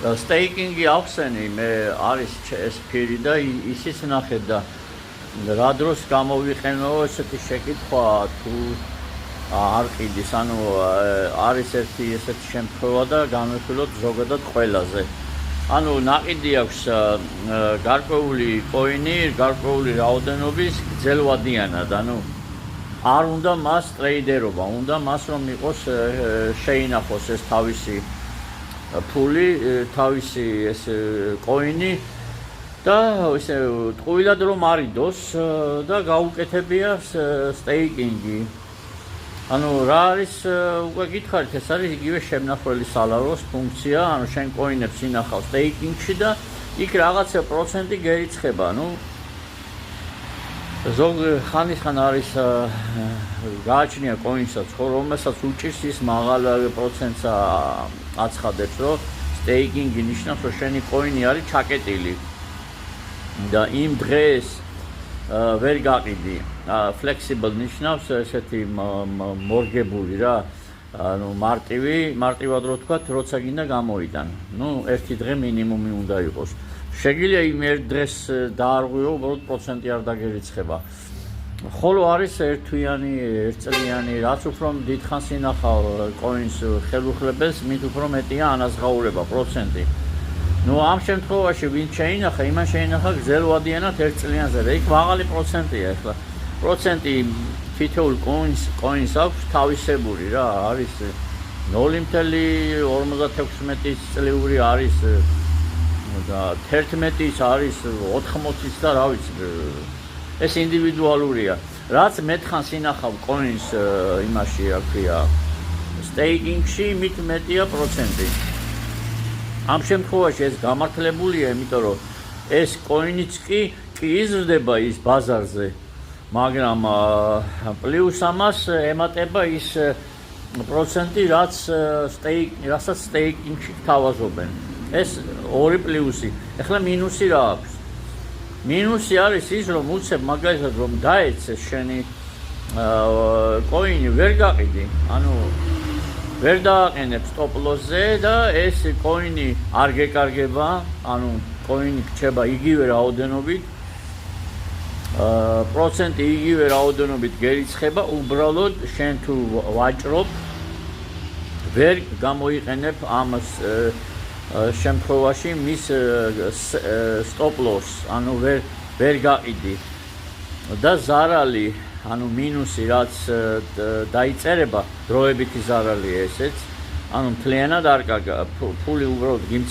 სტეიკინგი ახსენი მე არის ეს ფირი და ისიც ნახეთ და რა დროს გამოვიყენო ესეთი შეკითხვა თუ არ ყიდის, ანუ არის ერთი ესეთი შემთხვევა და განვიხილოთ ზოგადად ყველაზე. ანუ ნაყიდი აქვს გარკვეული კოინი, გარკვეული რაოდენობის გრძელვადიანად, ანუ არ უნდა მას ტრეიდერობა, უნდა მას რომ იყოს შეინახოს ეს თავისი ფული, თავისი ეს კოინი და ისე ტყუილად რომ არიდოს და გაუკეთებია სტეიკინგი. ანუ რა არის უკვე გითხარით, ეს არის იგივე შემნახველი სალაროს ფუნქცია, ანუ შენ კოინებს ინახავს სტეიკინგში და იქ რაღაცა პროცენტი გერიცხება, ანუ ზოგ ხანისხან არის გააჩნია კოინსაც, რომელსაც უჭირს ის მაღალ პროცენტს აცხადებს, რომ სტეიკინგი ნიშნავს, რომ შენი კოინი არის ჩაკეტილი და იმ დღეს ვერ გაყიდი. Flexible ნიშნავს ესეთი მორგებული რა, ანუ მარტივად რო თქვა, როცა გინდა გამოიდან. ნუ ერთი დღე მინიმუმი უნდა იყოს. Შეგვიძლია იმ ერთ დღეს დაარღვიო, უბრალოდ პროცენტი არ დაგერიცხება. ხოლო არის ერთთვიანი, ერთწლიანი, რაც უფრო დიდხანს ინახავ კოინს ხელუხლებელს, მით უფრო მეტია ანაზღაურება პროცენტი. ნუ ამ შემთხვევაში ვინ შეინახა, იმან შეინახა გრძელვადიანად ერთ წლიანზე და იქ მაღალი პროცენტია ახლა. პროცენტი თითოეულ კოინს აქვს თავისებური რა, არის 0.56 წლიური არის და 11-ის არის 80-ის და რა ვიცი, ეს ინდივიდუალურია. რაც მეტხანს ინახავ კოინს იმაში, რა ქვია, სტეიკინგში, მით მეტია პროცენტი. ამ შემთხვევაში ეს გამართლებულია, იმიტომ რომ ეს კოინიც კი იზრდება ის ბაზარზე, მაგრამ პლუს ამას ემატება ის პროცენტი, რასაც სტეიკინგში გთავაზობენ. ეს ორი პლუსი. ეხლა მინუსი რა აქვს? მინუსი არის ის, რომ უცებ მაგალითად რომ დაეცეს შენი კოინი ვერ გაყიდი, ანუ ვერ დააყენებ stop loss-ზე და ეს კოინი არ გეკარგება, ანუ კოინი რჩება იგივე რაოდენობით, პროცენტი იგივე რაოდენობით გერიცხება, უბრალოდ შენ თუ ვაჭრობ, ვერ გამოიყენებ ამას შემთხვევაში მის stop loss, ანუ ვერ გაყიდი და ზარალი, ანუ მინუსი რაც დაიწერება, დროებითი ზარალია ესეც, ანუ მთლიანად არ კარგა, ფული უბრალოდ